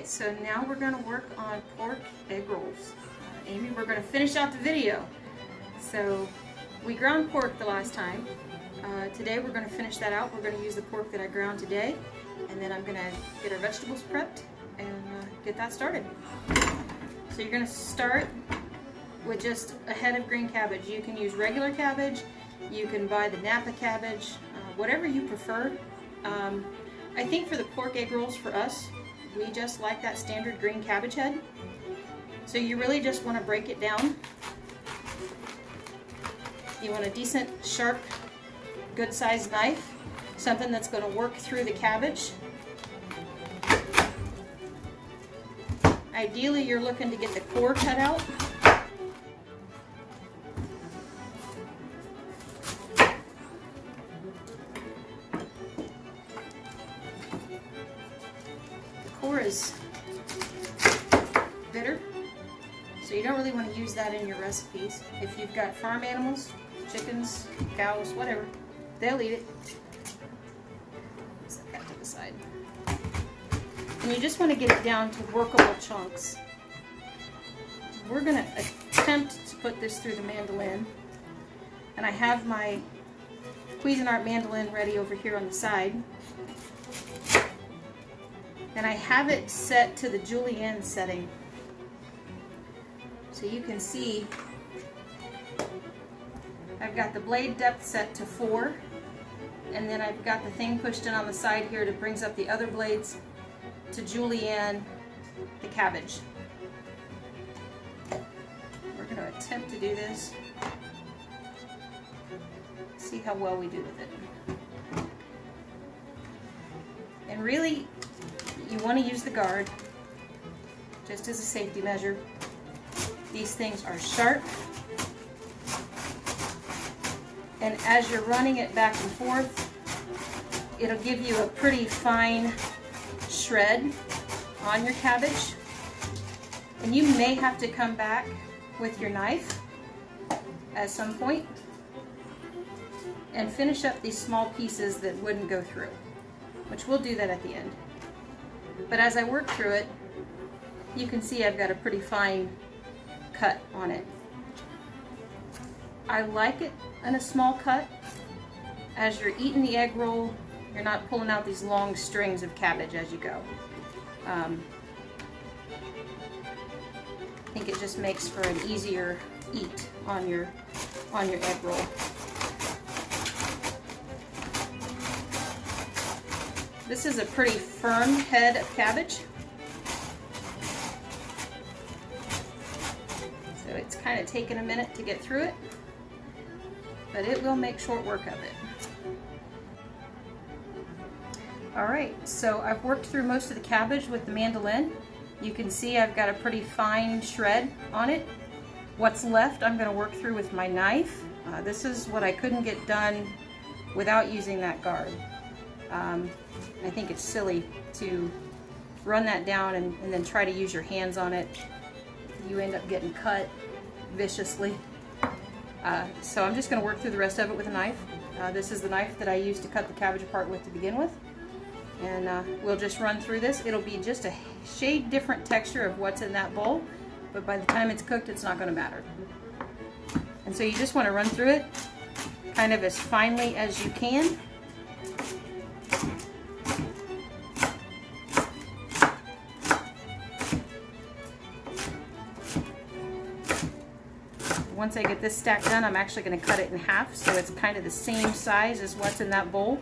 So now we're going to work on pork egg rolls. Amy, we're going to finish out the video. So we ground pork the last time. Today we're going to finish that out. We're going to use the pork that I ground today, and then I'm going to get our vegetables prepped and get that started. So you're going to start with just a head of green cabbage. You can use regular cabbage, you can buy the Napa cabbage, whatever you prefer. I think for the pork egg rolls for us, we just like that standard green cabbage head. So you really just want to break it down. You want a decent, sharp, good sized knife, something that's going to work through the cabbage. Ideally, you're looking to get the core cut out. The core is bitter, so you don't really want to use that in your recipes. If you've got farm animals, chickens, cows, whatever, they'll eat it. Set that to the side. And you just want to get it down to workable chunks. We're going to attempt to put this through the mandolin. And I have my Cuisinart mandolin ready over here on the side. And I have it set to the julienne setting. So you can see I've got the blade depth set to 4. And then I've got the thing pushed in on the side here that brings up the other blades to julienne the cabbage. We're going to attempt to do this. See how well we do with it. And really, you want to use the guard just as a safety measure. These things are sharp, and as you're running it back and forth, it'll give you a pretty fine shred on your cabbage. And you may have to come back with your knife at some point and finish up these small pieces that wouldn't go through, which we'll do that at the end. But as I work through it, you can see I've got a pretty fine cut on it. I like it in a small cut. As you're eating the egg roll, you're not pulling out these long strings of cabbage as you go. I think it just makes for an easier eat on your egg roll. This is a pretty firm head of cabbage. So it's kind of taken a minute to get through it, but it will make short work of it. Alright, so I've worked through most of the cabbage with the mandolin. You can see I've got a pretty fine shred on it. What's left I'm going to work through with my knife. This is what I couldn't get done without using that guard. I think it's silly to run that down and then try to use your hands on it. You end up getting cut viciously. So I'm just going to work through the rest of it with a knife. This is the knife that I used to cut the cabbage apart with to begin with. And we'll just run through this. It'll be just a shade different texture of what's in that bowl, but by the time it's cooked, it's not going to matter. And so you just want to run through it kind of as finely as you can. Once I get this stack done, I'm actually going to cut it in half so it's kind of the same size as what's in that bowl.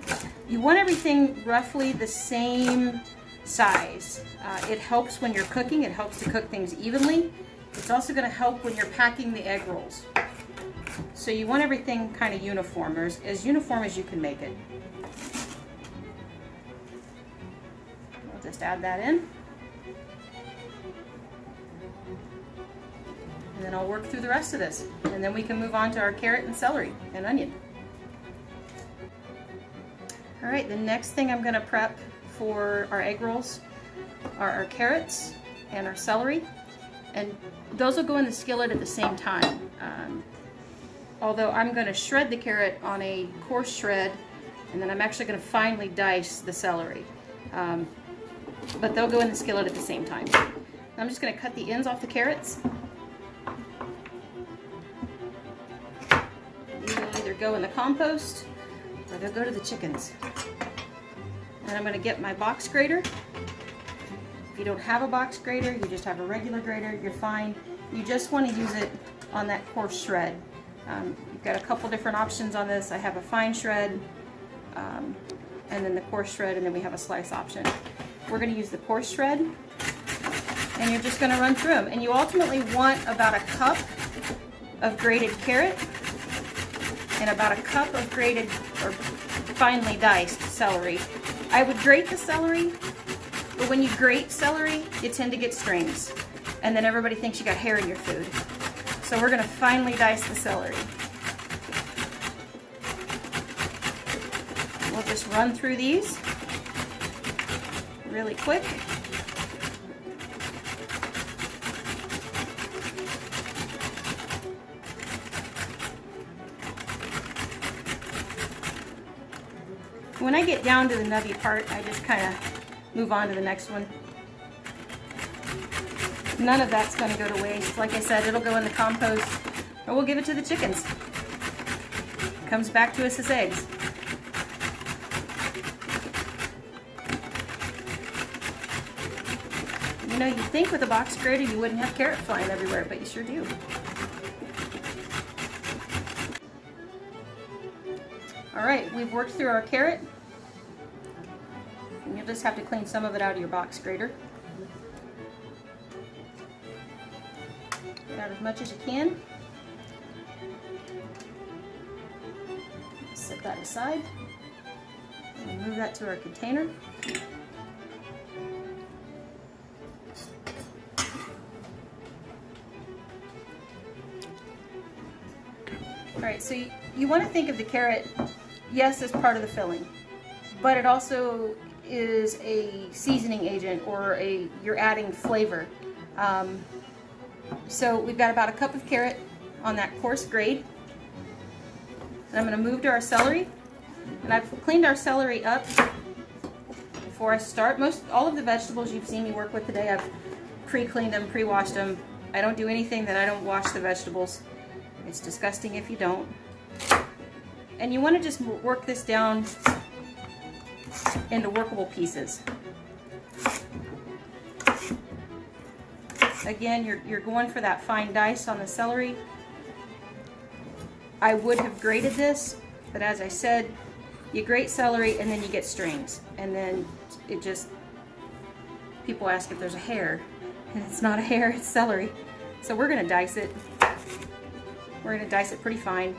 You want everything roughly the same size. It helps when you're cooking. It helps to cook things evenly. It's also going to help when you're packing the egg rolls. So you want everything kind of uniform, or as uniform as you can make it. I'll just add that in. And then I'll work through the rest of this. And then we can move on to our carrot and celery and onion. Alright, the next thing I'm going to prep for our egg rolls are our carrots and our celery. And those will go in the skillet at the same time. Although I'm going to shred the carrot on a coarse shred, and then I'm actually going to finely dice the celery. but they'll go in the skillet at the same time. I'm just going to cut the ends off the carrots. These will either go in the compost or they'll go to the chickens. And I'm going to get my box grater. If you don't have a box grater, you just have a regular grater, you're fine. You just want to use it on that coarse shred. You've got a couple different options on this. I have a fine shred, and then the coarse shred, and then we have a slice option. We're going to use the coarse shred, and you're just going to run through them. And you ultimately want about a cup of grated carrot and about a cup of grated or finely diced celery. I would grate the celery, but when you grate celery, you tend to get strings, and then everybody thinks you got hair in your food. So we're going to finely dice the celery. We'll just run through these really quick. When I get down to the nubby part, I just kind of move on to the next one. None of that's going to go to waste. Like I said, it'll go in the compost, or we'll give it to the chickens. It comes back to us as eggs. You know, you'd think with a box grater you wouldn't have carrot flying everywhere, but you sure do. Alright, we've worked through our carrot. And you'll just have to clean some of it out of your box grater. Get out as much as you can. Set that aside. And move that to our container. Alright, so you want to think of the carrot, yes, as part of the filling, but it also is a seasoning agent, or you're adding flavor. So we've got about a cup of carrot on that coarse grade. And I'm going to move to our celery. And I've cleaned our celery up before I start. All of the vegetables you've seen me work with today, I've pre-cleaned them, pre-washed them. I don't do anything that I don't wash the vegetables. It's disgusting if you don't. And you want to just work this down into workable pieces. Again, you're going for that fine dice on the celery. I would have grated this, but as I said, you grate celery and then you get strings. And then it just, people ask if there's a hair. And it's not a hair, it's celery. So we're going to dice it. We're going to dice it pretty fine.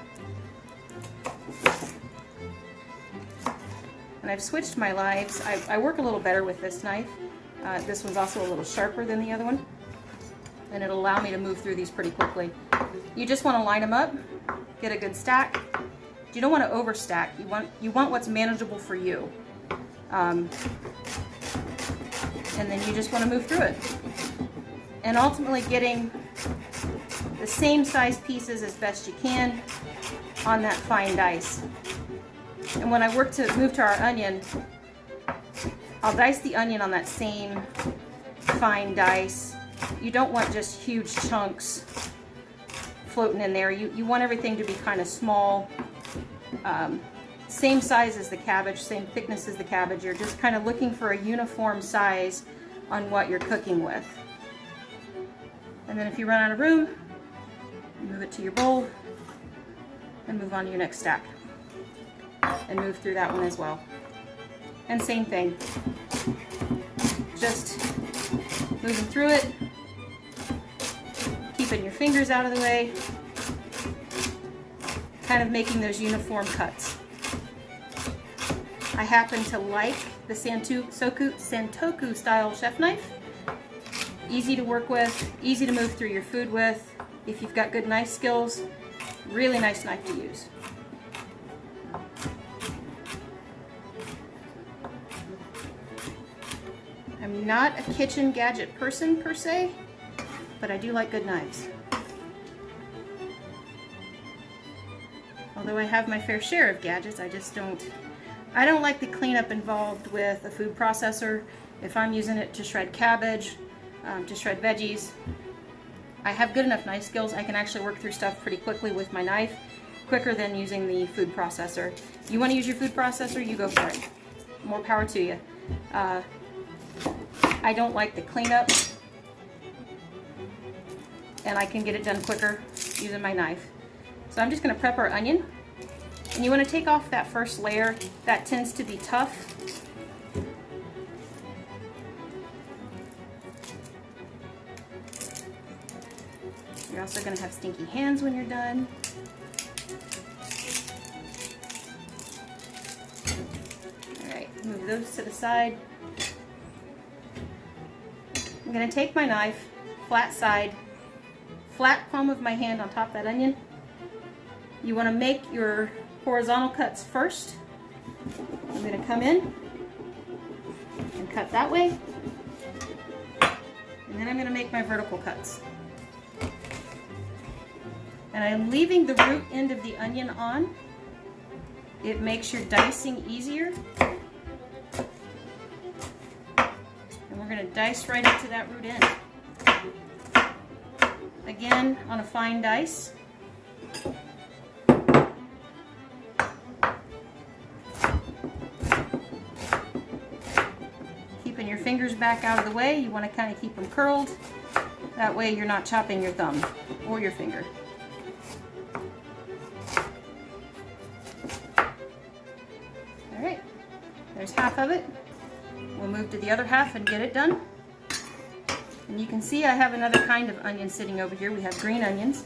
And I've switched my knives. I work a little better with this knife. This one's also a little sharper than the other one. And it'll allow me to move through these pretty quickly. You just want to line them up, get a good stack. You don't want to overstack. You want what's manageable for you. And then you just want to move through it. And ultimately getting the same size pieces as best you can on that fine dice. And when I move to our onion, I'll dice the onion on that same fine dice. You don't want just huge chunks floating in there. You want everything to be kind of small, same size as the cabbage, same thickness as the cabbage. You're just kind of looking for a uniform size on what you're cooking with. And then if you run out of room, move it to your bowl and move on to your next stack. And move through that one as well. And same thing. Just moving through it, keeping your fingers out of the way, kind of making those uniform cuts. I happen to like the Santoku style chef knife. Easy to work with, easy to move through your food with. If you've got good knife skills, really nice knife to use. I'm not a kitchen gadget person per se, but I do like good knives. Although I have my fair share of gadgets, I don't like the cleanup involved with a food processor If I'm using it to shred cabbage, to shred veggies, I have good enough knife skills. I can actually work through stuff pretty quickly with my knife, quicker than using the food processor. You want to use your food processor, you go for it. More power to you. I don't like the cleanup, and I can get it done quicker using my knife. So I'm just going to prep our onion, and you want to take off that first layer. That tends to be tough. You're also going to have stinky hands when you're done. Alright, move those to the side. I'm going to take my knife, flat side, flat palm of my hand on top of that onion. You want to make your horizontal cuts first. I'm going to come in and cut that way. And then I'm going to make my vertical cuts. And I'm leaving the root end of the onion on. It makes your dicing easier. And we're going to dice right into that root end. Again, on a fine dice. Keeping your fingers back out of the way. You want to kind of keep them curled. That way you're not chopping your thumb or your finger. Alright, there's half of it. We'll move to the other half and get it done. And you can see I have another kind of onion sitting over here. We have green onions.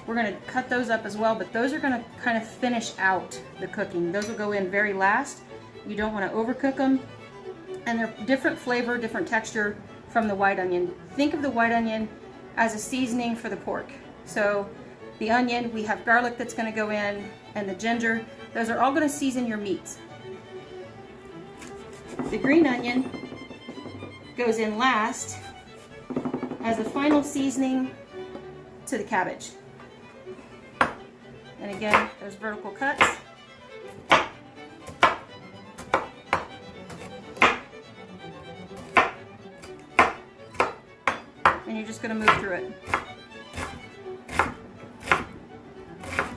We're going to cut those up as well, but those are going to kind of finish out the cooking. Those will go in very last. You don't want to overcook them. And they're different flavor, different texture from the white onion. Think of the white onion as a seasoning for the pork. So the onion, we have garlic that's going to go in, and the ginger. Those are all going to season your meats. The green onion goes in last as a final seasoning to the cabbage. And again, those vertical cuts. And you're just going to move through it.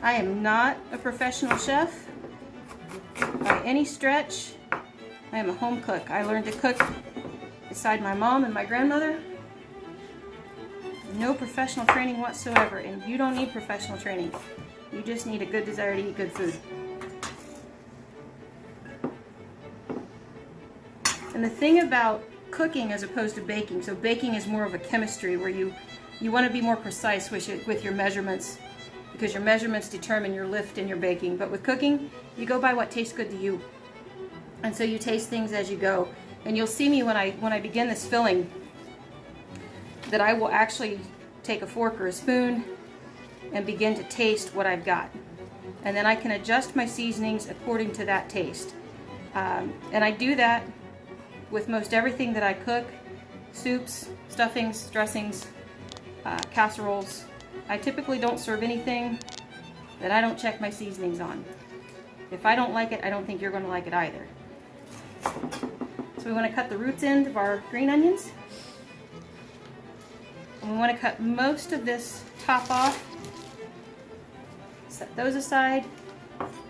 I am not a professional chef by any stretch. I am a home cook. I learned to cook beside my mom and my grandmother. No professional training whatsoever, and you don't need professional training. You just need a good desire to eat good food. And the thing about cooking as opposed to baking, so baking is more of a chemistry where you want to be more precise with your measurements, because your measurements determine your lift in your baking. But with cooking, you go by what tastes good to you. And so you taste things as you go. And you'll see me when I begin this filling that I will actually take a fork or a spoon and begin to taste what I've got. And then I can adjust my seasonings according to that taste. And I do that with most everything that I cook: soups, stuffings, dressings, casseroles. I typically don't serve anything that I don't check my seasonings on. If I don't like it, I don't think you're going to like it either. So we want to cut the roots end of our green onions. And we want to cut most of this top off. Set those aside.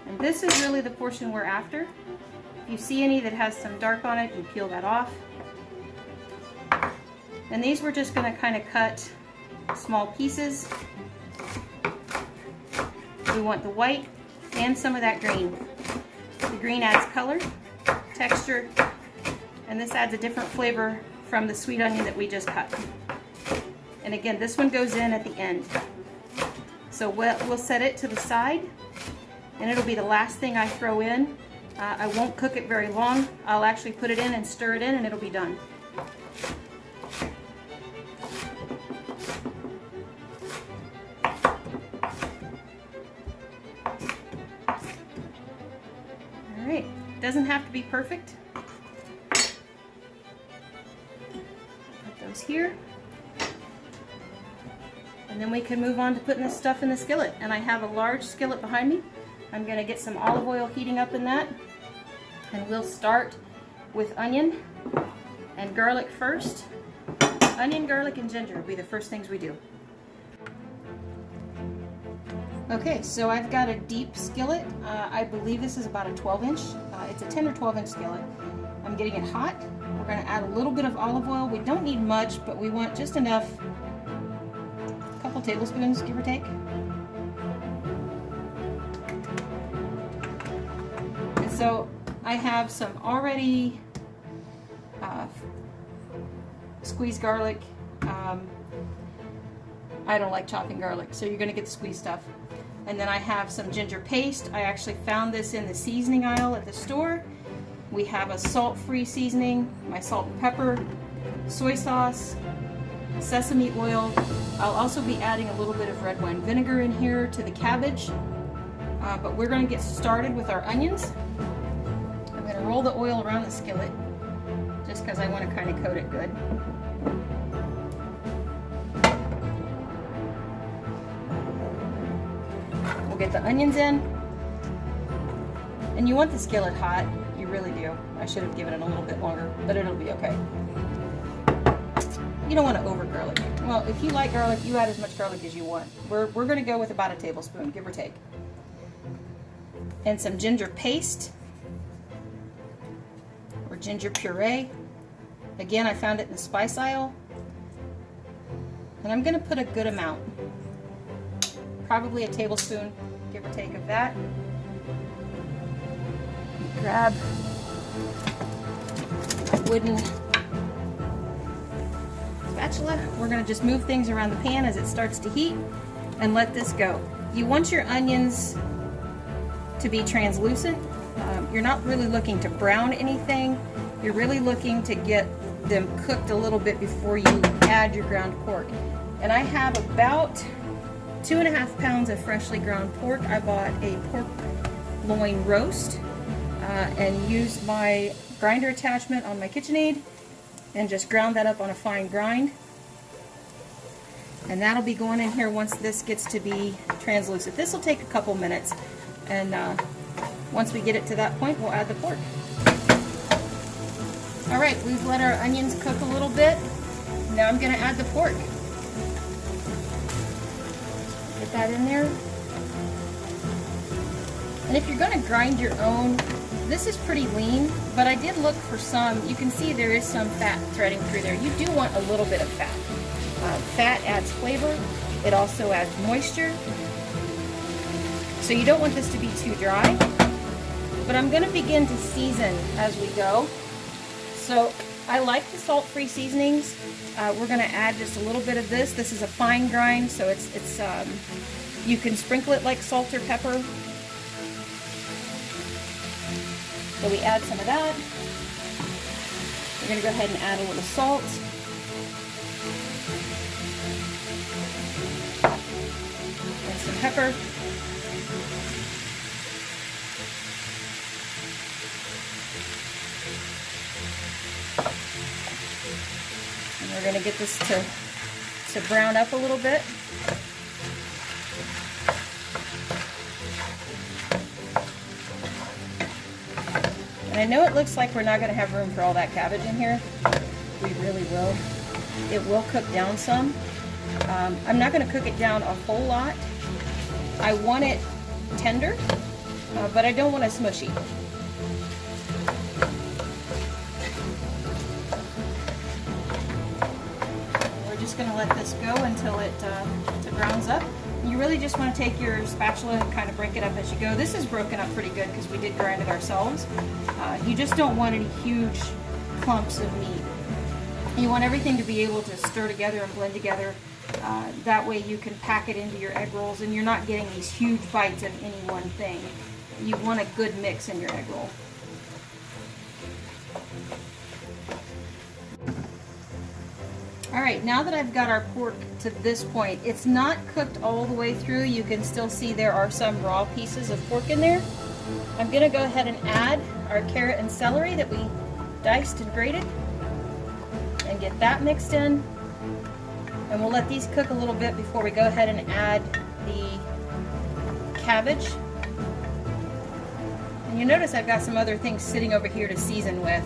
And this is really the portion we're after. If you see any that has some dark on it, you peel that off. And these we're just going to kind of cut small pieces. We want the white and some of that green. The green adds color, texture, and this adds a different flavor from the sweet onion that we just cut. And again, this one goes in at the end. So we'll set it to the side, and it'll be the last thing I throw in. I won't cook it very long. I'll actually put it in and stir it in, and it'll be done. Alright, doesn't have to be perfect. Put those here. And then we can move on to putting this stuff in the skillet. And I have a large skillet behind me. I'm going to get some olive oil heating up in that. And we'll start with onion. and garlic first. Onion, garlic, and ginger will be the first things we do. Okay, so I've got a deep skillet. I believe this is about a 12-inch. It's a 10 or 12-inch skillet. I'm getting it hot. We're going to add a little bit of olive oil. We don't need much, but we want just enough. A couple tablespoons, give or take. And so I have some already squeezed garlic. I don't like chopping garlic, so you're going to get the squeezed stuff. And then I have some ginger paste. I actually found this in the seasoning aisle at the store. We have a salt-free seasoning, my salt and pepper, soy sauce, sesame oil. I'll also be adding a little bit of red wine vinegar in here to the cabbage. But we're going to get started with our onions. I'm going to roll the oil around the skillet just because I want to kind of coat it good. We'll get the onions in. And you want the skillet hot. You really do. I should have given it a little bit longer, but it'll be okay. You don't want to over garlic. Well, if you like garlic, you add as much garlic as you want. We're going to go with about a tablespoon, give or take. And some ginger paste or ginger puree. Again, I found it in the spice aisle. And I'm going to put a good amount. Probably a tablespoon, give or take, of that. Grab my wooden spatula. We're going to just move things around the pan as it starts to heat and let this go. You want your onions to be translucent. You're not really looking to brown anything. You're really looking to get them cooked a little bit before you add your ground pork. And I have about 2.5 pounds of freshly ground pork. I bought a pork loin roast and used my grinder attachment on my KitchenAid and just ground that up on a fine grind. And that'll be going in here once this gets to be translucent. This will take a couple minutes, and once we get it to that point, we'll add the pork. Alright, we've let our onions cook a little bit. Now I'm going to add the pork. Get that in there. And if you're going to grind your own, this is pretty lean, but I did look for some. You can see there is some fat threading through there. You do want a little bit of fat. Fat adds flavor. It also adds moisture. So you don't want this to be too dry. But I'm going to begin to season as we go. So I like the salt-free seasonings. We're going to add just a little bit of this. This is a fine grind, so it's you can sprinkle it like salt or pepper. So we add some of that. We're going to go ahead and add a little salt. And some pepper. And we're going to get this to brown up a little bit. And I know it looks like we're not going to have room for all that cabbage in here. We really will. It will cook down some. I'm not going to cook it down a whole lot. I want it tender, but I don't want it smushy. We're just going to let this go until it browns up. You really just want to take your spatula and kind of break it up as you go. This is broken up pretty good because we did grind it ourselves. You just don't want any huge clumps of meat. You want everything to be able to stir together and blend together. That way you can pack it into your egg rolls and you're not getting these huge bites of any one thing. You want a good mix in your egg roll. Alright, now that I've got our pork to this point, it's not cooked all the way through. You can still see there are some raw pieces of pork in there. I'm going to go ahead and add our carrot and celery that we diced and grated and get that mixed in. And we'll let these cook a little bit before we go ahead and add the cabbage. And you notice I've got some other things sitting over here to season with.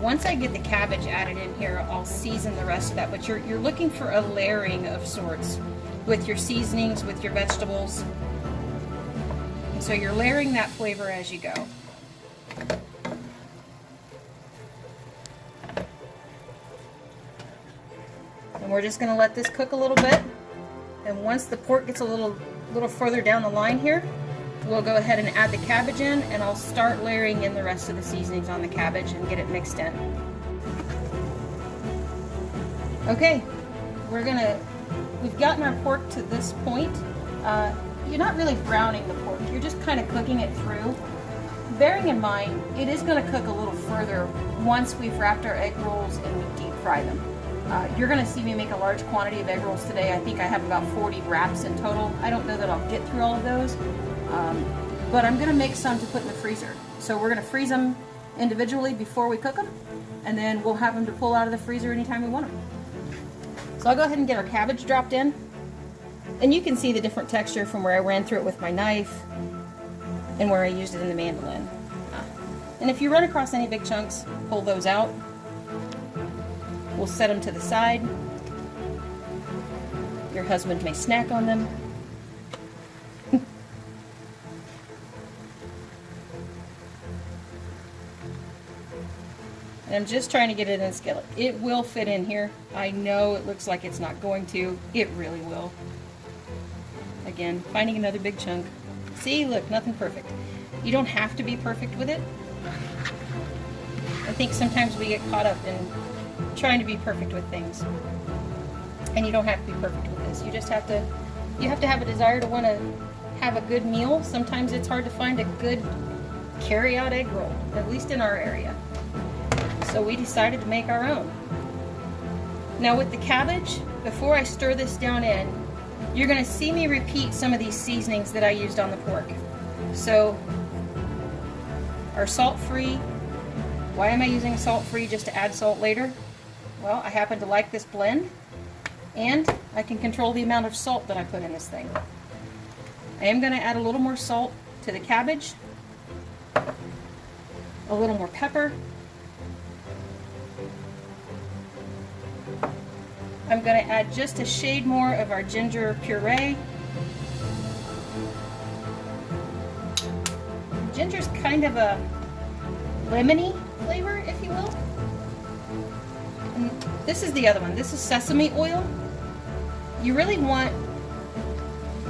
Once I get the cabbage added in here, I'll season the rest of that, but you're looking for a layering of sorts with your seasonings, with your vegetables. And so you're layering that flavor as you go. And we're just going to let this cook a little bit. And once the pork gets a little further down the line here, we'll go ahead and add the cabbage in, and I'll start layering in the rest of the seasonings on the cabbage and get it mixed in. Okay, we've gotten our pork to this point. You're not really browning the pork, you're just kind of cooking it through. Bearing in mind, it is going to cook a little further once we've wrapped our egg rolls and we deep fry them. You're going to see me make a large quantity of egg rolls today. I think I have about 40 wraps in total. I don't know that I'll get through all of those, but I'm going to make some to put in the freezer. So we're going to freeze them individually before we cook them, and then we'll have them to pull out of the freezer anytime we want them. So I'll go ahead and get our cabbage dropped in, and you can see the different texture from where I ran through it with my knife and where I used it in the mandolin. And if you run across any big chunks, pull those out. We'll set them to the side. Your husband may snack on them. And I'm just trying to get it in a skillet. It will fit in here. I know it looks like it's not going to. It really will. Again, finding another big chunk. See, look, nothing perfect. You don't have to be perfect with it. I think sometimes we get caught up in trying to be perfect with things. And you don't have to be perfect with this. You just have to, have a desire to want to have a good meal. Sometimes it's hard to find a good carry-out egg roll, at least in our area. So we decided to make our own. Now with the cabbage, before I stir this down in, you're going to see me repeat some of these seasonings that I used on the pork. So our salt-free. Why am I using salt-free? Just to add salt later? Well, I happen to like this blend, and I can control the amount of salt that I put in this thing. I am going to add a little more salt to the cabbage, a little more pepper. I'm going to add just a shade more of our ginger puree. Ginger's kind of a lemony flavor, if you will. And this is the other one. This is sesame oil. You really want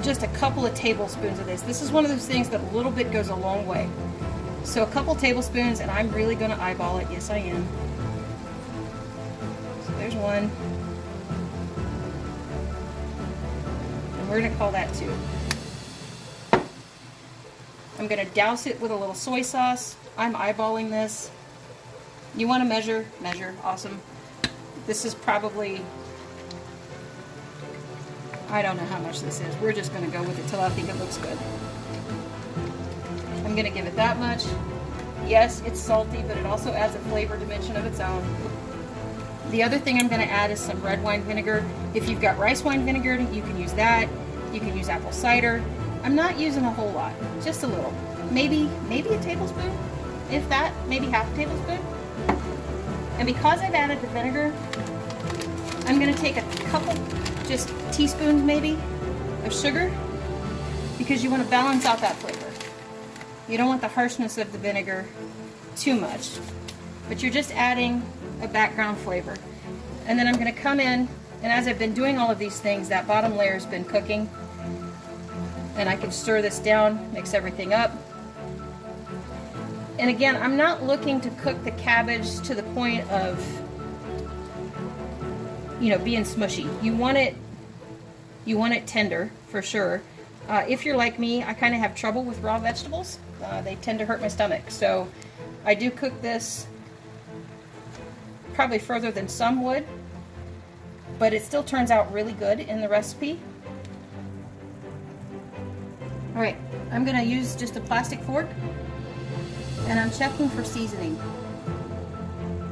just a couple of tablespoons of this. This is one of those things that a little bit goes a long way. So a couple tablespoons, and I'm really going to eyeball it. Yes, I am. So there's one. And we're going to call that 2. I'm going to douse it with a little soy sauce. I'm eyeballing this. You want to measure, awesome. This is probably, I don't know how much this is. We're just going to go with it till I think it looks good. I'm going to give it that much. Yes, it's salty, but it also adds a flavor dimension of its own. The other thing I'm going to add is some red wine vinegar. If you've got rice wine vinegar, you can use that. You can use apple cider. I'm not using a whole lot, just a little. Maybe a tablespoon, if that, maybe half a tablespoon. And because I've added the vinegar, I'm going to take a couple, just teaspoons maybe, of sugar, because you want to balance out that flavor. You don't want the harshness of the vinegar too much, but you're just adding a background flavor. And then I'm going to come in, and as I've been doing all of these things, that bottom layer has been cooking, and I can stir this down, mix everything up. And again, I'm not looking to cook the cabbage to the point of, being smushy. You want it tender for sure. If you're like me, I kind of have trouble with raw vegetables. They tend to hurt my stomach. So I do cook this probably further than some would, but it still turns out really good in the recipe. All right, I'm going to use just a plastic fork, and I'm checking for seasoning,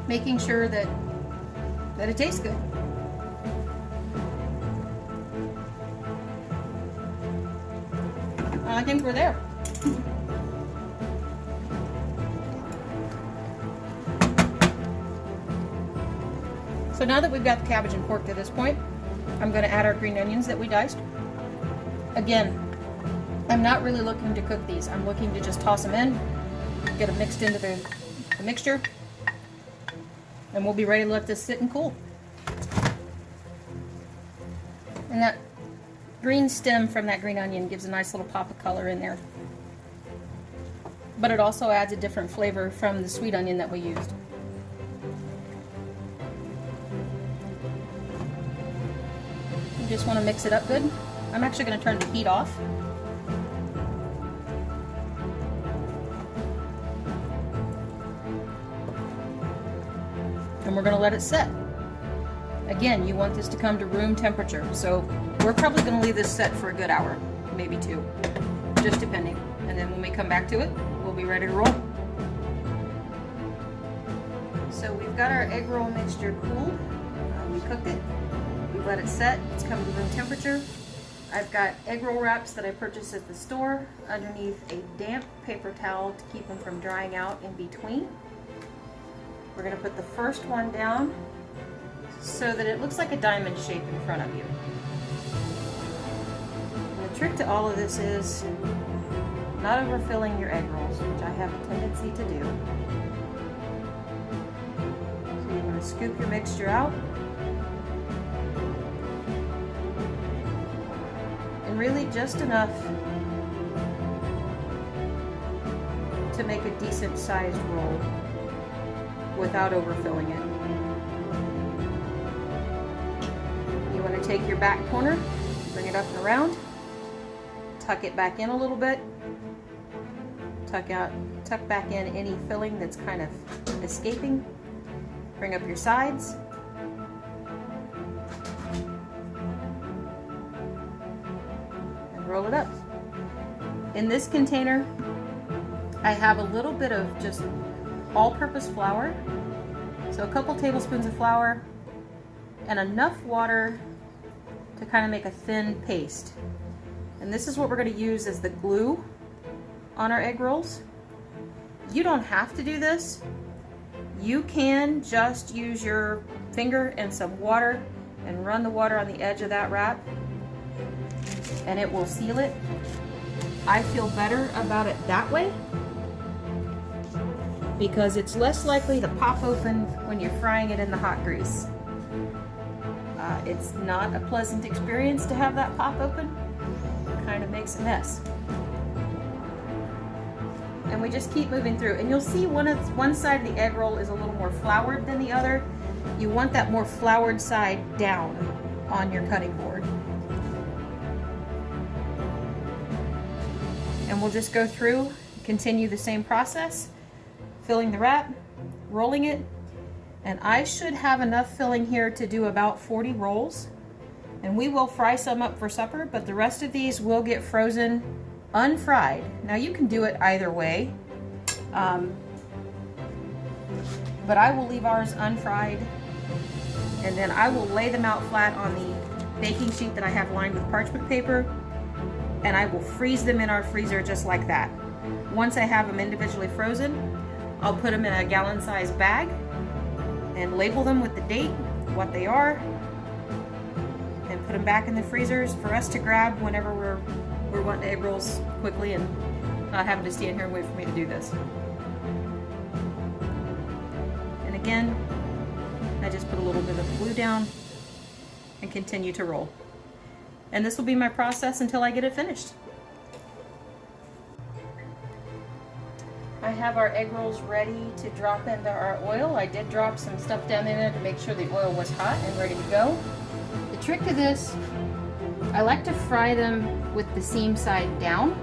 making sure that it tastes good. I think we're there. So now that we've got the cabbage and pork to this point, I'm going to add our green onions that we diced. Again, I'm not really looking to cook these. I'm looking to just toss them in, get them mixed into the mixture, and we'll be ready to let this sit and cool. And that green stem from that green onion gives a nice little pop of color in there. But it also adds a different flavor from the sweet onion that we used. You just want to mix it up good. I'm actually going to turn the heat off. And we're going to let it set. Again, you want this to come to room temperature, so we're probably going to leave this set for a good hour, maybe 2, just depending. And then when we come back to it, we'll be ready to roll. So we've got our egg roll mixture cooled. We cooked it. We let it set. It's come to room temperature. I've got egg roll wraps that I purchased at the store underneath a damp paper towel to keep them from drying out in between. We're going to put the first one down so that it looks like a diamond shape in front of you. And the trick to all of this is not overfilling your egg rolls, which I have a tendency to do. So you're going to scoop your mixture out and really just enough to make a decent sized roll without overfilling it. You want to take your back corner, bring it up and around, tuck it back in a little bit, tuck back in any filling that's kind of escaping, bring up your sides, and roll it up. In this container, I have a little bit of just all-purpose flour, so a couple tablespoons of flour and enough water to kind of make a thin paste. And this is what we're going to use as the glue on our egg rolls. You don't have to do this. You can just use your finger and some water and run the water on the edge of that wrap and it will seal it. I feel better about it that way because it's less likely to pop open when you're frying it in the hot grease. It's not a pleasant experience to have that pop open. It kind of makes a mess. And we just keep moving through. And you'll see one side of the egg roll is a little more floured than the other. You want that more floured side down on your cutting board. And we'll just go through, continue the same process, filling the wrap, rolling it, and I should have enough filling here to do about 40 rolls. And we will fry some up for supper, but the rest of these will get frozen unfried. Now you can do it either way, but I will leave ours unfried, and then I will lay them out flat on the baking sheet that I have lined with parchment paper, and I will freeze them in our freezer just like that. Once I have them individually frozen, I'll put them in a gallon-sized bag and label them with the date, what they are, and put them back in the freezers for us to grab whenever we're wanting egg rolls quickly and not having to stand here and wait for me to do this. And again, I just put a little bit of glue down and continue to roll. And this will be my process until I get it finished. I have our egg rolls ready to drop into our oil. I did drop some stuff down in there to make sure the oil was hot and ready to go. The trick to this, I like to fry them with the seam side down.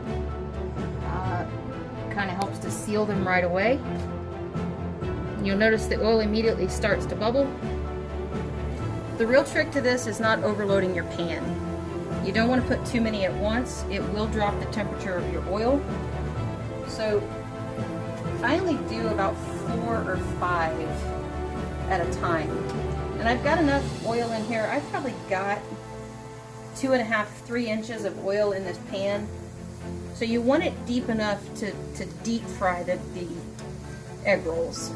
Kind of helps to seal them right away. You'll notice the oil immediately starts to bubble. The real trick to this is not overloading your pan. You don't want to put too many at once. It will drop the temperature of your oil. So I only do about 4 or 5 at a time. And I've got enough oil in here. I've probably got 2.5, 3 inches of oil in this pan. So you want it deep enough to deep fry the egg rolls.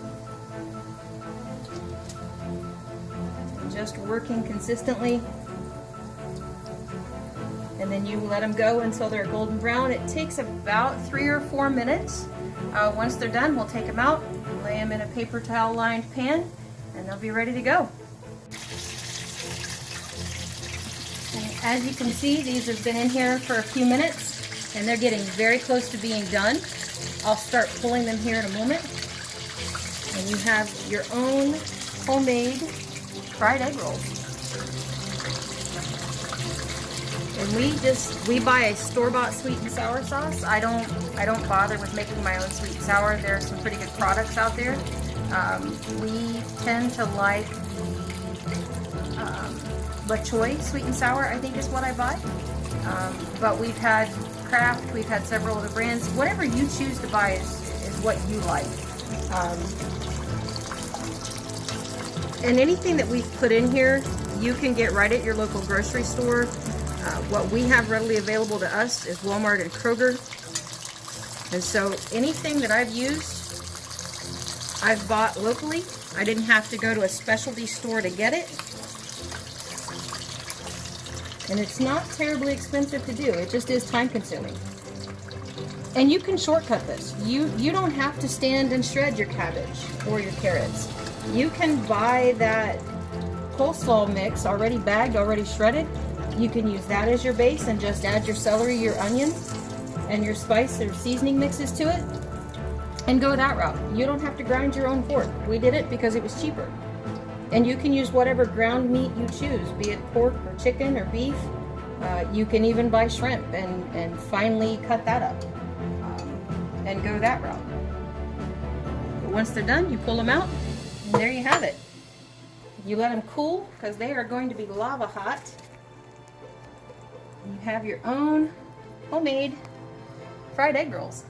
just working consistently. And then you let them go until they're golden brown. It takes about 3 or 4 minutes. Once they're done, we'll take them out, lay them in a paper towel lined pan, and they'll be ready to go. And as you can see, these have been in here for a few minutes, and they're getting very close to being done. I'll start pulling them here in a moment. And you have your own homemade fried egg rolls. And we buy a store-bought sweet and sour sauce. I don't bother with making my own sweet and sour. There are some pretty good products out there. We tend to like La Choy sweet and sour, I think is what I buy. But we've had Kraft, we've had several other brands. Whatever you choose to buy is what you like. And anything that we've put in here, you can get right at your local grocery store. What we have readily available to us is Walmart and Kroger. And so anything that I've used, I've bought locally. I didn't have to go to a specialty store to get it. And it's not terribly expensive to do. It just is time consuming. And you can shortcut this. You don't have to stand and shred your cabbage or your carrots. You can buy that coleslaw mix already bagged, already shredded. You can use that as your base and just add your celery, your onion, and your spice or seasoning mixes to it, and go that route. You don't have to grind your own pork. We did it because it was cheaper. And you can use whatever ground meat you choose, be it pork or chicken or beef. You can even buy shrimp and finely cut that up and go that route. But once they're done, you pull them out, and there you have it. You let them cool because they are going to be lava hot. You have your own homemade fried egg rolls.